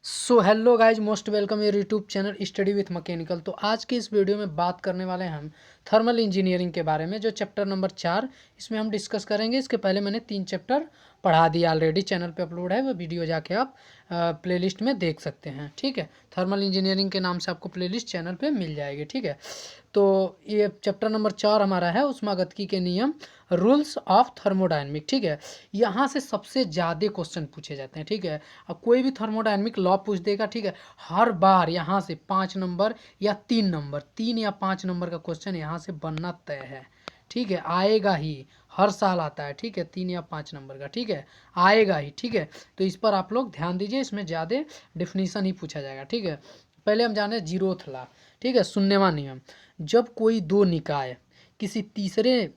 So hello guys, most welcome your YouTube channel study with mechanical. तो आज के इस वीडियो में बात करने वाले हैं हम थर्मल इंजीनियरिंग के बारे में, जो चैप्टर नंबर 4 इसमें हम डिस्कस करेंगे। इसके पहले मैंने 3 चैप्टर पढ़ा दिया, ऑलरेडी चैनल पे अपलोड है, वो वीडियो जाके आप प्लेलिस्ट में देख सकते हैं। ठीक है, थर्मल इंजीनियरिंग के नाम से आपको प्लेलिस्ट चैनल पे मिल जाएगी। ठीक है, तो ये चैप्टर नंबर 4 हमारा है उष्मागतिकी के नियम, रूल्स ऑफ थर्मोडायनेमिक। ठीक है, यहाँ से सबसे ज़्यादा क्वेश्चन पूछे जाते हैं। ठीक है, अब कोई भी थर्मोडायनेमिक लॉ पूछ देगा। ठीक है, हर बार यहाँ से 5 नंबर या 3 नंबर, 3 या 5 नंबर का क्वेश्चन यहाँ से बनना तय है। ठीक है, आएगा ही, हर साल आता है। ठीक है, 3 या 5 नंबर का। ठीक है, आएगा ही। ठीक है, तो इस पर आप लोग ध्यान दीजिए, इसमें ज़्यादा डिफिनीसन ही पूछा जाएगा। ठीक है, पहले हम जाने जीरोथ लॉ। ठीक है, शून्यवां नियम, जब कोई दो निकाय किसी तीसरे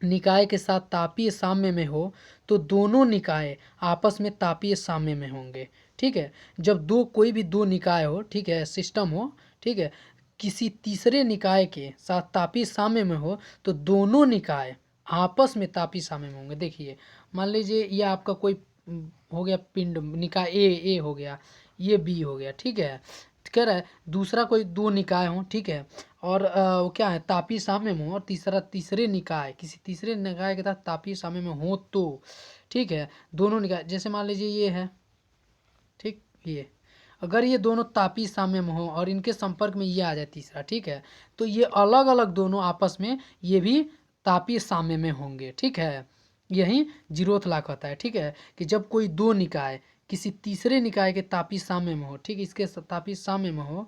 निकाय के साथ तापीय साम्य में हो तो दोनों निकाय आपस में तापीय साम्य में होंगे। ठीक है, जब कोई भी दो निकाय हो, ठीक है, सिस्टम हो, ठीक है, किसी तीसरे निकाय के साथ तापीय साम्य में हो तो दोनों निकाय आपस में तापीय साम्य में होंगे। देखिए, मान लीजिए ये आपका कोई हो गया पिंड, निकाय ए हो गया, ये बी हो गया। ठीक है, कह रहा है दूसरा कोई दो निकाय हो, ठीक है, और वो क्या है, तापीय साम्य में हो, और तीसरे निकाय किसी तीसरे निकाय के साथ तापीय साम्य में हो तो, ठीक है, दोनों निकाय, जैसे मान लीजिए ये है, ठीक, ये अगर ये दोनों तापीय साम्य में हो और इनके संपर्क में ये आ जाए तीसरा, ठीक है, तो ये अलग अलग दोनों आपस में ये भी तापीय साम्य में होंगे। ठीक है, यही जीरोथ लॉ कहता है। ठीक है, कि जब कोई दो निकाय किसी तीसरे निकाय के तापीय साम्य में हो, ठीक, इसके तापीय साम्य में हो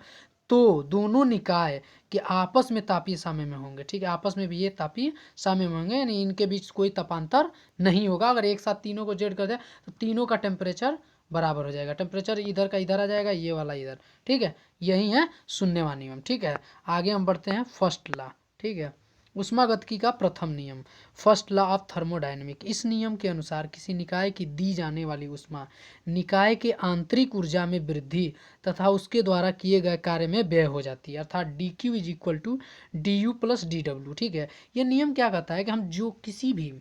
तो दोनों निकाय के आपस में तापीय साम्य में होंगे। ठीक है, आपस में भी ये तापीय साम्य में होंगे, यानी इनके बीच कोई तापांतर नहीं होगा। अगर एक साथ तीनों को जेड कर दे तो तीनों का टेम्परेचर बराबर हो जाएगा, टेम्परेचर इधर का इधर आ जाएगा, ये वाला इधर। ठीक है, यही है शून्यवां नियम। ठीक है, आगे हम बढ़ते हैं फर्स्ट लॉ। ठीक है, उष्मागतिकी का प्रथम नियम, फर्स्ट लॉ ऑफ थर्मोडायनेमिक। इस नियम के अनुसार किसी निकाय की दी जाने वाली उष्मा निकाय के आंतरिक ऊर्जा में वृद्धि तथा उसके द्वारा किए गए कार्य में व्यय हो जाती है, अर्थात D Q is equal to D U plus D W. ठीक है, ये नियम क्या कहता है कि हम जो किसी भी,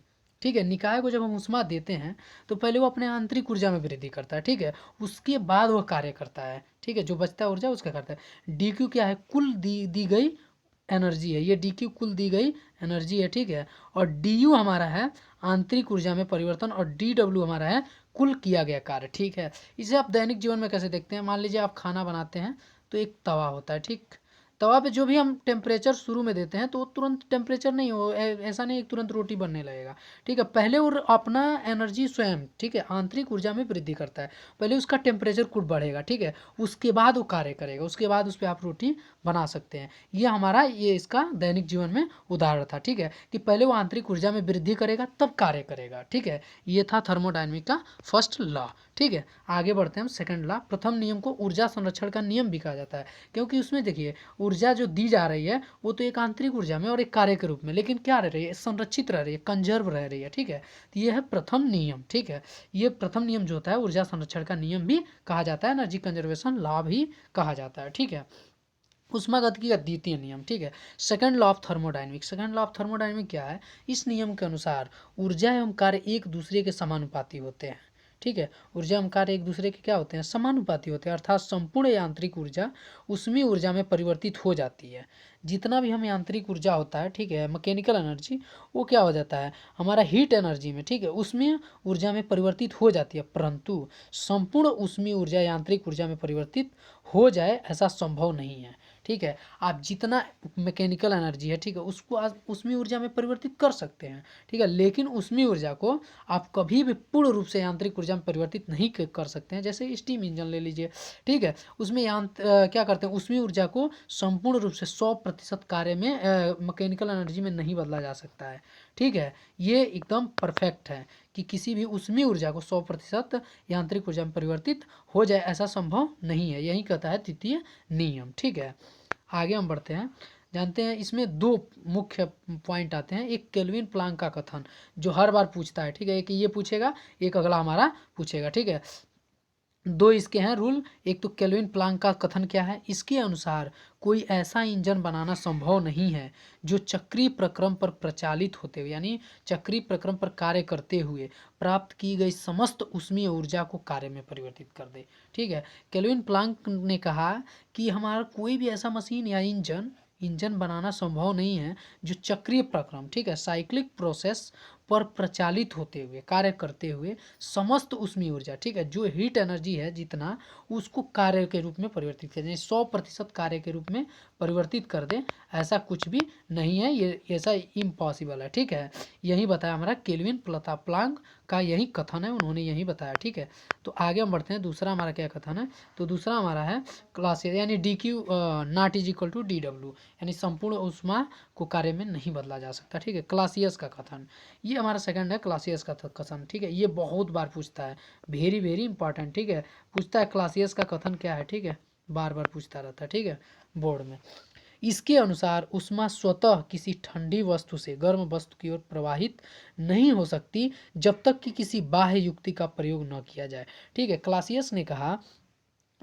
ठीक है, निकाय को जब हम उष्मा देते हैं तो पहले वो अपने आंतरिक ऊर्जा में वृद्धि करता है। ठीक है, उसके बाद वह कार्य करता है। ठीक है, जो बचता है ऊर्जा उसका करता है। डी क्यू क्या है, कुल दी गई एनर्जी है, ये डी क्यू कुल दी गई एनर्जी है। ठीक है, और डी यू हमारा है आंतरिक ऊर्जा में परिवर्तन, और डी डब्ल्यू हमारा है कुल किया गया कार्य। ठीक है, इसे आप दैनिक जीवन में कैसे देखते हैं, मान लीजिए आप खाना बनाते हैं तो एक तवा होता है। ठीक, तवा पे जो भी हम टेम्परेचर शुरू में देते हैं तो वो तुरंत टेम्परेचर नहीं हो, ऐसा नहीं तुरंत रोटी बनने लगेगा। ठीक है, पहले वो अपना एनर्जी स्वयं, ठीक है, आंतरिक ऊर्जा में वृद्धि करता है, पहले उसका टेम्परेचर कुछ बढ़ेगा। ठीक है, उसके बाद वो कार्य करेगा, उसके बाद उस पर आप रोटी बना सकते हैं। ये हमारा, ये इसका दैनिक जीवन में उदाहरण था। ठीक है, कि पहले वो आंतरिक ऊर्जा में वृद्धि करेगा तब कार्य करेगा। ठीक है, ये था थर्मोडायनेमिक का फर्स्ट लॉ। ठीक है, आगे बढ़ते हैं हम सेकंड लॉ। प्रथम नियम को ऊर्जा संरक्षण का नियम भी कहा जाता है, क्योंकि उसमें देखिए ऊर्जा जो दी जा रही है वो तो एक आंतरिक ऊर्जा में और एक कार्य के रूप में, लेकिन क्या रह रही है, संरक्षित रह रही है, कंजर्व रह रही है। ठीक है, तो ये है प्रथम नियम। ठीक है, ये प्रथम नियम जो होता है ऊर्जा संरक्षण का नियम भी कहा जाता है, एनर्जी कंजर्वेशन लॉ भी कहा जाता है। ठीक है, उष्मागतिकी का द्वितीय नियम। ठीक है, second law of thermodynamics. Second law of thermodynamic क्या है, इस नियम के अनुसार ऊर्जा एवं कार्य एक दूसरे के समानुपाती होते हैं। ठीक है, ऊर्जा एवं कार्य एक दूसरे के क्या होते हैं, समानुपाती होते हैं, अर्थात संपूर्ण यांत्रिक ऊर्जा उसमें ऊर्जा में परिवर्तित हो जाती है। जितना भी हम यांत्रिक ऊर्जा होता है, ठीक है, मैकेनिकल एनर्जी, वो क्या हो जाता है हमारा हीट एनर्जी में, ठीक है, उसमें ऊर्जा में परिवर्तित हो जाती है, परंतु संपूर्ण उसमें ऊर्जा यांत्रिक ऊर्जा में परिवर्तित हो जाए ऐसा संभव नहीं है। ठीक है, आप जितना मैकेनिकल एनर्जी है, ठीक है, उसको आप उसमें ऊर्जा में परिवर्तित कर सकते हैं। ठीक है, लेकिन उसमें ऊर्जा को आप कभी भी पूर्ण रूप से यांत्रिक ऊर्जा में परिवर्तित नहीं कर सकते हैं। जैसे स्टीम इंजन ले लीजिए, ठीक है, उसमें क्या करते हैं, उसमें ऊर्जा को संपूर्ण रूप से 100% कार्य में मैकेनिकल एनर्जी में नहीं बदला जा सकता है। ठीक है, ये एकदम परफेक्ट है कि किसी भी उसमें ऊर्जा को 100% यांत्रिक ऊर्जा में परिवर्तित हो जाए ऐसा संभव नहीं है, यही कहता है द्वितीय नियम। ठीक है, आगे हम बढ़ते हैं, जानते हैं इसमें दो मुख्य पॉइंट आते हैं। एक केल्विन प्लांक का कथन जो हर बार पूछता है, ठीक है, एक ये पूछेगा, एक अगला हमारा पूछेगा। ठीक है, दो इसके हैं रूल। एक तो केल्विन प्लांक का कथन क्या है, इसके अनुसार कोई ऐसा इंजन बनाना संभव नहीं है जो चक्रीय प्रक्रम पर प्रचालित होते हुए, यानी चक्रीय प्रक्रम पर कार्य करते हुए प्राप्त की गई समस्त ऊष्मीय ऊर्जा को कार्य में परिवर्तित कर दे। ठीक है, केल्विन प्लांक ने कहा कि हमारा कोई भी ऐसा मशीन या इंजन बनाना संभव नहीं है जो चक्रीय प्रक्रम, ठीक है, साइक्लिक प्रोसेस पर प्रचालित होते हुए कार्य करते हुए समस्त ऊष्मीय ऊर्जा, ठीक है, जो हीट एनर्जी है जितना, उसको कार्य के रूप में परिवर्तित कर दे, 100% कार्य के रूप में परिवर्तित कर दे। ऐसा कुछ भी नहीं है, ये ऐसा इम्पॉसिबल है। ठीक है, यही बताया हमारा केल्विन प्लांक का, यही कथन है, उन्होंने यही बताया। ठीक है, तो आगे हम बढ़ते हैं। दूसरा हमारा क्या कथन है, तो दूसरा हमारा है क्लासियस, यानी D Q not is equal to D W, यानी संपूर्ण ऊष्मा को कार्य में नहीं बदला जा सकता। ठीक है, क्लासियस का कथन, ये हमारा सेकंड है क्लासियस का कथन। ठीक है, ये बहुत बार पूछता है, वेरी वेरी इंपॉर्टेंट। ठीक है, पूछता है क्लासियस का कथन क्या है। ठीक है, बार बार पूछता रहता है। ठीक है, बोर्ड में। इसके अनुसार ऊष्मा स्वतः किसी ठंडी वस्तु से गर्म वस्तु की ओर प्रवाहित नहीं हो सकती जब तक कि किसी बाह्य युक्ति का प्रयोग न किया जाए। ठीक है, क्लासियस ने कहा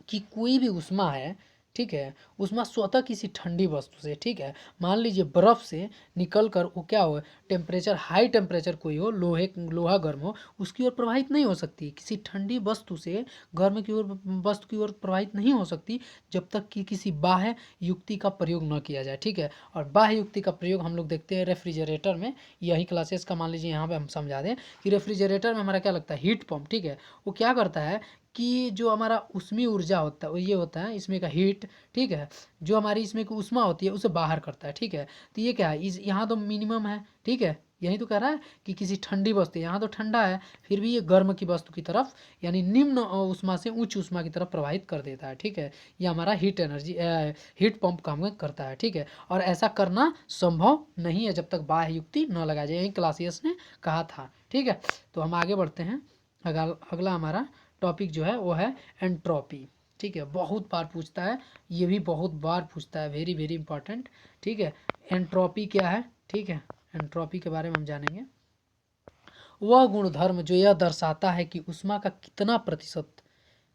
कि कोई भी ऊष्मा है, ठीक है, ऊष्मा स्वतः किसी ठंडी वस्तु से, ठीक है, मान लीजिए बर्फ़ से निकल कर वो क्या हो, टेम्परेचर हाई टेम्परेचर कोई हो, लोहा गर्म हो, उसकी ओर प्रवाहित नहीं हो सकती। किसी ठंडी वस्तु से गर्म की ओर वस्तु की ओर प्रवाहित नहीं हो सकती जब तक कि किसी बाह्य युक्ति का प्रयोग न किया जाए। ठीक है, और बाह्य युक्ति का प्रयोग हम लोग देखते हैं रेफ्रिजरेटर में। यही क्लासेस का मान लीजिए यहाँ पे हम समझा दें कि रेफ्रिजरेटर में हमारा क्या लगता है, हीट पंप। ठीक है, वो क्या करता है कि जो हमारा ऊष्मीय ऊर्जा होता है, वो ये होता है इसमें का हीट, ठीक है, जो हमारी इसमें की ऊष्मा होती है उसे बाहर करता है। ठीक है, तो ये क्या है, इस यहाँ तो मिनिमम है। ठीक है, यही तो कह रहा है कि किसी ठंडी वस्तु, यहाँ तो ठंडा है, फिर भी ये गर्म की वस्तु की तरफ, यानी निम्न ऊष्मा से उच्च ऊष्मा की तरफ प्रवाहित कर देता है। ठीक है, ये हमारा हीट पंप काम करता है। ठीक है, और ऐसा करना संभव नहीं है जब तक बाह्य युक्ति न लगाया जाए, यही क्लासियस ने कहा था। ठीक है, तो हम आगे बढ़ते हैं। अगला हमारा टॉपिक जो है वो है एंट्रोपी। ठीक है, बहुत बार पूछता है, ये भी बहुत बार पूछता है, वेरी वेरी इंपॉर्टेंट। ठीक है, एंट्रोपी क्या है। ठीक है, एंट्रोपी के बारे में हम जानेंगे। वह गुणधर्म जो यह दर्शाता है कि ऊष्मा का कितना प्रतिशत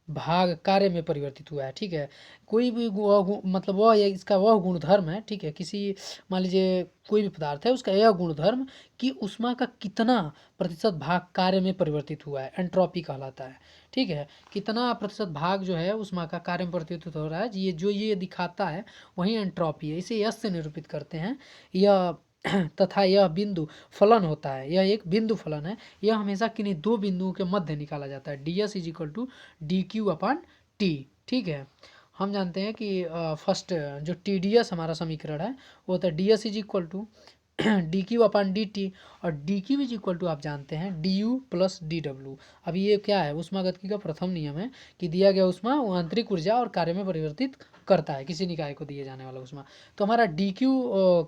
भाग कार्य में परिवर्तित हुआ है। ठीक है, कोई भी मतलब वह इसका वह गुणधर्म है। ठीक है, किसी मान लीजिए कोई भी पदार्थ है, उसका यह गुणधर्म कि ऊष्मा का कितना प्रतिशत भाग कार्य में परिवर्तित हुआ है, एंट्रोपी कहलाता है। ठीक है, कितना प्रतिशत भाग जो है ऊष्मा का कार्य में परिवर्तित हो रहा है, ये जो ये दिखाता है वही एंट्रोपी है। इसे यश से निरूपित करते हैं। यह तथा यह बिंदु फलन होता है, यह एक बिंदु फलन है। यह हमेशा किन्हीं दो बिंदुओं के मध्य निकाला जाता है। D S is equal to D Q upon T. ठीक है, हम जानते हैं कि फर्स्ट जो टी डी एस हमारा समीकरण है वो होता है D S is equal to D Q upon D T, और D Q is equal to आप जानते हैं D U plus D W. अब ये क्या है, ऊष्मागतिकी का प्रथम नियम है कि दिया गया ऊष्मा वो आंतरिक ऊर्जा और कार्य में परिवर्तित करता है, किसी निकाय को दिए जाने वाला ऊष्मा। तो हमारा डी क्यू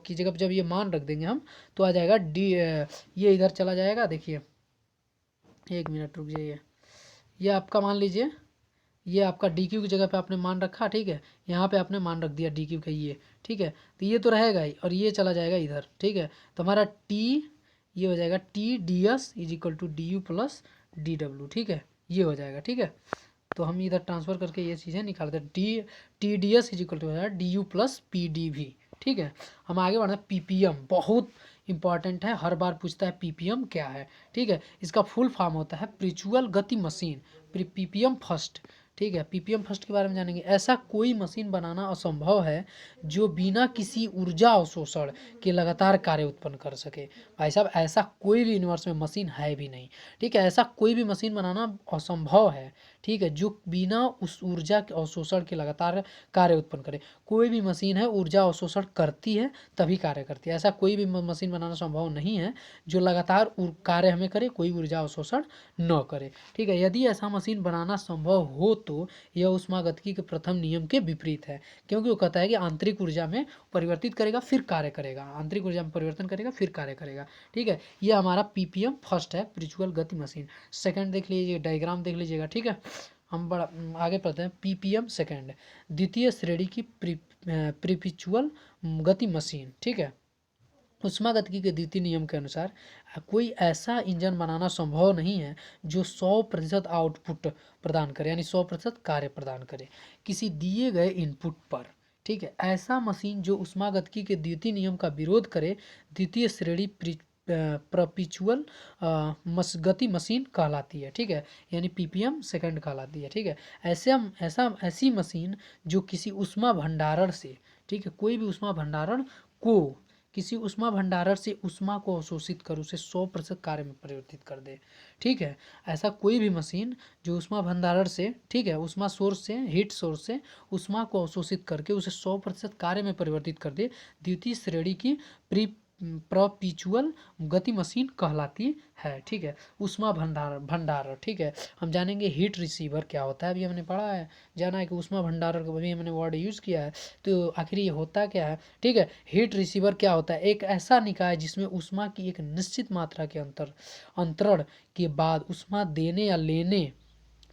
की जगह जब ये मान रख देंगे हम, तो आ जाएगा डी, ये इधर चला जाएगा। देखिए, एक मिनट रुक जाइए, ये आपका मान लीजिए, ये आपका डी क्यू की जगह पे आपने मान रखा। ठीक है, यहाँ पे आपने मान रख दिया डी क्यू का ये। ठीक है, तो ये तो रहेगा ही, और ये चला जाएगा इधर। ठीक है, तो हमारा टी ये हो जाएगा T D S is equal to D U plus D W. ठीक है, ये हो जाएगा। ठीक है, तो हम इधर ट्रांसफर करके ये चीज़ें निकालते हैं। T D S is equal to D U plus P D भी। ठीक है, हम आगे बढ़ते हैं। पीपीएम बहुत इंपॉर्टेंट है, हर बार पूछता है पीपीएम क्या है। ठीक है, इसका फुल फॉर्म होता है प्रिचुअल गति मशीन, पीपीएम फर्स्ट। ठीक है, पीपीएम फर्स्ट के बारे में जानेंगे। ऐसा कोई मशीन बनाना असंभव है जो बिना किसी ऊर्जा अवशोषण के लगातार कार्य उत्पन्न कर सके। भाई साहब, ऐसा कोई भी यूनिवर्स में मशीन है भी नहीं। ठीक है, ऐसा कोई भी मशीन बनाना असंभव है। ठीक है, जो बिना उस ऊर्जा के अवशोषण के लगातार कार्य उत्पन्न करे। कोई भी मशीन है ऊर्जा अवशोषण करती है तभी कार्य करती है। ऐसा कोई भी मशीन बनाना संभव नहीं है जो लगातार कार्य हमें करे, कोई ऊर्जा अवशोषण न करे। ठीक है, यदि ऐसा मशीन बनाना संभव हो तो यह ऊष्मागतिकी के प्रथम नियम के विपरीत है, क्योंकि वो कहता है कि आंतरिक ऊर्जा में परिवर्तित करेगा फिर कार्य करेगा, आंतरिक ऊर्जा में परिवर्तन करेगा फिर कार्य करेगा। ठीक है, ये हमारा पीपीएम फर्स्ट है, प्रिचुअल गति मशीन। सेकंड देख लीजिए, डायग्राम देख लीजिएगा। ठीक है, हम बड़ा आगे पढ़ते हैं। पीपीएम सेकंड, द्वितीय श्रेणी की प्रीपिचुअल गति मशीन। ठीक है, ऊष्मागतिकी के द्वितीय नियम के अनुसार कोई ऐसा इंजन बनाना संभव नहीं है जो 100% आउटपुट प्रदान करे, यानी 100% कार्य प्रदान करे किसी दिए गए इनपुट पर। ठीक है, ऐसा मशीन जो ऊष्मागतिकी के द्वितीय नियम का विरोध करे द्वितीय श्रेणी परपेचुअल गति मशीन कहलाती है। ठीक है, यानी पीपीएम सेकंड कहलाती है। ठीक है, ऐसी मशीन जो किसी ऊष्मा भंडारण से, ठीक है, कोई भी ऊष्मा भंडारण को किसी ऊष्मा भंडारण से ऊष्मा को अवशोषित कर उसे 100% कार्य में परिवर्तित कर दे। ठीक है, ऐसा कोई भी मशीन जो ऊष्मा भंडारण से, ठीक है, ऊष्मा सोर्स से, हीट सोर्स से ऊष्मा को अवशोषित करके उसे 100% कार्य में परिवर्तित कर दे द्वितीय श्रेणी की परपेचुअल गति मशीन कहलाती है। ठीक है, ऊष्मा भंडारण। ठीक है, हम जानेंगे हीट रिसीवर क्या होता है, अभी हमने पढ़ा है, जाना है कि ऊष्मा भंडारण का भी हमने वर्ड यूज़ किया है, तो आखिर ये होता क्या है। ठीक है, हीट रिसीवर क्या होता है, एक ऐसा निकाय जिसमें ऊष्मा की एक निश्चित मात्रा के अंतरण के बाद ऊष्मा देने या लेने,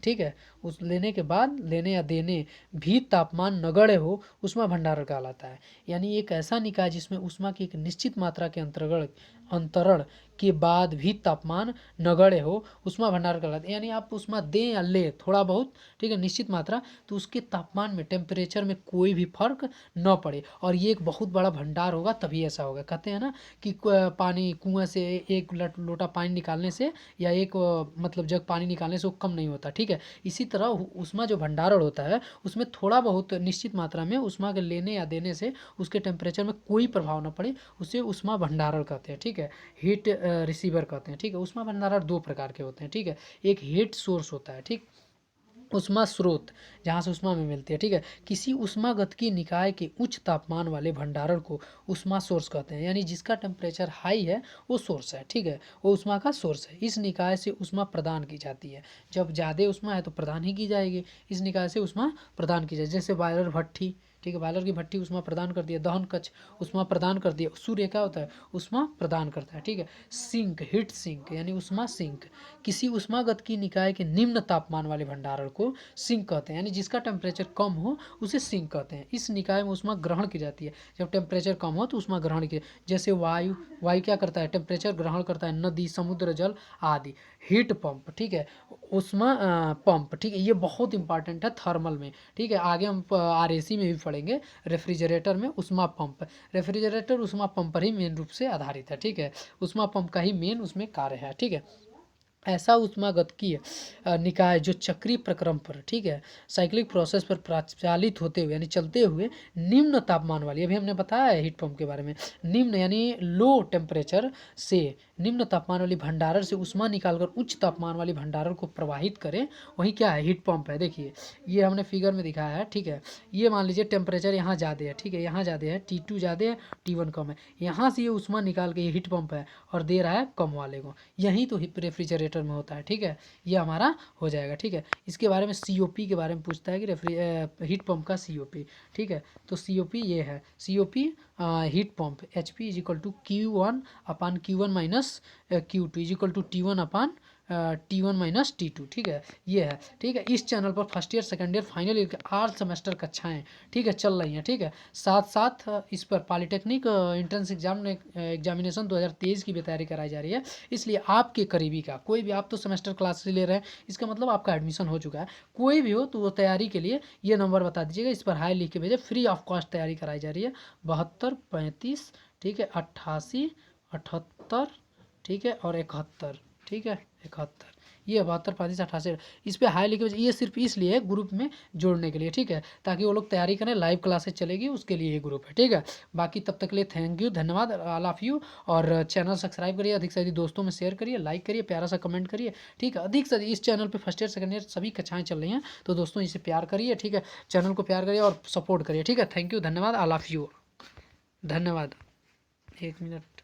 ठीक है, उस लेने के बाद, लेने या देने भी तापमान नगण्य हो ऊष्मा भंडारण कहलाता है। यानी एक ऐसा निकाय जिसमें ऊष्मा की एक निश्चित मात्रा के अंतरण के बाद भी तापमान नगण्य हो ऊष्मा भंडारण कहलाता है। यानी आप ऊष्मा दें या ले थोड़ा बहुत, ठीक है, निश्चित मात्रा, तो उसके तापमान में, टेम्परेचर में कोई भी फर्क न पड़े, और ये एक बहुत बड़ा भंडार होगा तभी ऐसा होगा। कहते हैं ना कि पानी कुआं से एक लोटा पानी निकालने से या एक मतलब जग पानी निकालने से वो कम नहीं होता। ठीक है, इसी तरह ऊष्मा जो भंडारण होता है उसमें थोड़ा बहुत निश्चित मात्रा में ऊष्मा के लेने या देने से उसके टेम्परेचर में कोई प्रभाव न पड़े, उसे ऊष्मा भंडारण कहते हैं। ठीक है, हीट रिसीवर कहते हैं। ठीक है, ऊष्मा भंडारण दो प्रकार के होते हैं। ठीक है, एक हीट सोर्स होता है, ठीक, ऊष्मा स्रोत जहाँ से ऊष्मा में मिलती है। ठीक है, किसी ऊष्मागतिकी निकाय के उच्च तापमान वाले भंडारण को ऊष्मा सोर्स कहते हैं, यानी जिसका टेम्परेचर हाई है वो सोर्स है। ठीक है, वो ऊष्मा का सोर्स है। इस निकाय से ऊष्मा प्रदान की जाती है, जब ज़्यादा ऊष्मा है तो प्रदान ही की जाएगी, इस निकाय से ऊष्मा प्रदान की जाए। जैसे बॉयलर भट्ठी, ठीक है, बॉयलर की भट्टी ऊष्मा प्रदान करती है, दहन कक्ष ऊष्मा प्रदान करती है, सूर्य क्या होता है, ऊष्मा प्रदान करता है। ठीक है, सिंक, हीट सिंक यानी ऊष्मा सिंक, किसी ऊष्मागतिकी निकाय के निम्न तापमान वाले भंडारण को सिंक कहते हैं, यानी जिसका टेम्परेचर कम हो उसे सिंक कहते हैं। इस निकाय में ऊष्मा ग्रहण की जाती है, जब टेम्परेचर कम हो तो ऊष्मा ग्रहण की, जैसे वायु क्या करता है, टेम्परेचर ग्रहण करता है, नदी, समुद्र जल आदि। हीट पंप, ठीक है, ऊष्मा पंप, ठीक है, ये बहुत इंपॉर्टेंट है थर्मल में। ठीक है, आगे हम आरएसी में भी पढ़ेंगे, रेफ्रिजरेटर में ऊष्मा पंप, रेफ्रिजरेटर ऊष्मा पंप पर ही मेन रूप से आधारित है। ठीक है, ऊष्मा पंप का ही मेन उसमें कार्य है। ठीक है, ऐसा ऊष्मागतिकीय निकाय जो चक्रीय प्रक्रम पर, ठीक है, साइक्लिक प्रोसेस पर प्रचालित होते हुए, यानी चलते हुए निम्न तापमान वाली, अभी हमने बताया है हीट पंप के बारे में, निम्न यानी लो टेम्परेचर से निम्न तापमान वाली भंडारण से ऊष्मा निकालकर उच्च तापमान वाली भंडारण को प्रवाहित करें, वही क्या है, हीट पंप है। देखिए ये हमने फिगर में दिखाया है। ठीक है, ये मान लीजिए टेम्परेचर यहाँ ज़्यादा है, ठीक है, यहाँ ज़्यादा है, T2 ज़्यादा है, T1 कम है, यहाँ से ये ऊष्मा निकाल के ये हीट पंप है और दे रहा है कम वाले को, यही तो रेफ्रिजरेटर में होता है। ठीक है, ये हमारा हो जाएगा। ठीक है, इसके बारे में COP के बारे में पूछता है कि हीट पंप का COP। ठीक है, तो COP ये है, COP heat pump HP is equal to Q1 upon Q1 minus Q2 is equal to T1 upon T1 minus T2। ठीक है, ये है। ठीक है, इस चैनल पर first year, second year, final year के 8 सेमेस्टर कक्षाएं, ठीक है, चल रही हैं। ठीक है, साथ साथ इस पर पॉलिटेक्निक एंट्रेंस एग्जामिनेशन 2023 की भी तैयारी कराई जा रही है। इसलिए आपके करीबी का कोई भी, आप तो सेमेस्टर क्लास ले रहे हैं, इसका मतलब आपका एडमिशन हो चुका है, कोई भी हो तो वो तैयारी के लिए ये नंबर बता दीजिएगा, इस पर हाई लिख के भेजें, फ्री ऑफ कॉस्ट तैयारी कराई जा रही है। 72 35, ठीक है, 88 78, ठीक है, और 71, ठीक है, 71, ये 72 35 88, इस पर हाई लिखे, ये सिर्फ इसलिए ग्रुप में जोड़ने के लिए। ठीक है, ताकि वो लोग तैयारी करें, लाइव क्लासेस चलेगी उसके लिए ये ग्रुप है। ठीक है, बाकी तब तक के लिए थैंक यू, धन्यवाद, ऑल ऑफ यू। और चैनल सब्सक्राइब करिए, अधिक से अधिक दोस्तों में शेयर करिए, लाइक करिए, प्यारा सा कमेंट करिए। ठीक है, अधिक से अधिक इस चैनल पर फर्स्ट ईयर सेकंड ईयर सभी कक्षाएं चल रही हैं, तो दोस्तों इसे प्यार करिए। ठीक है, चैनल को प्यार करिए और सपोर्ट करिए। ठीक है, थैंक यू, धन्यवाद, ऑल ऑफ यू, धन्यवाद। 1 मिनट।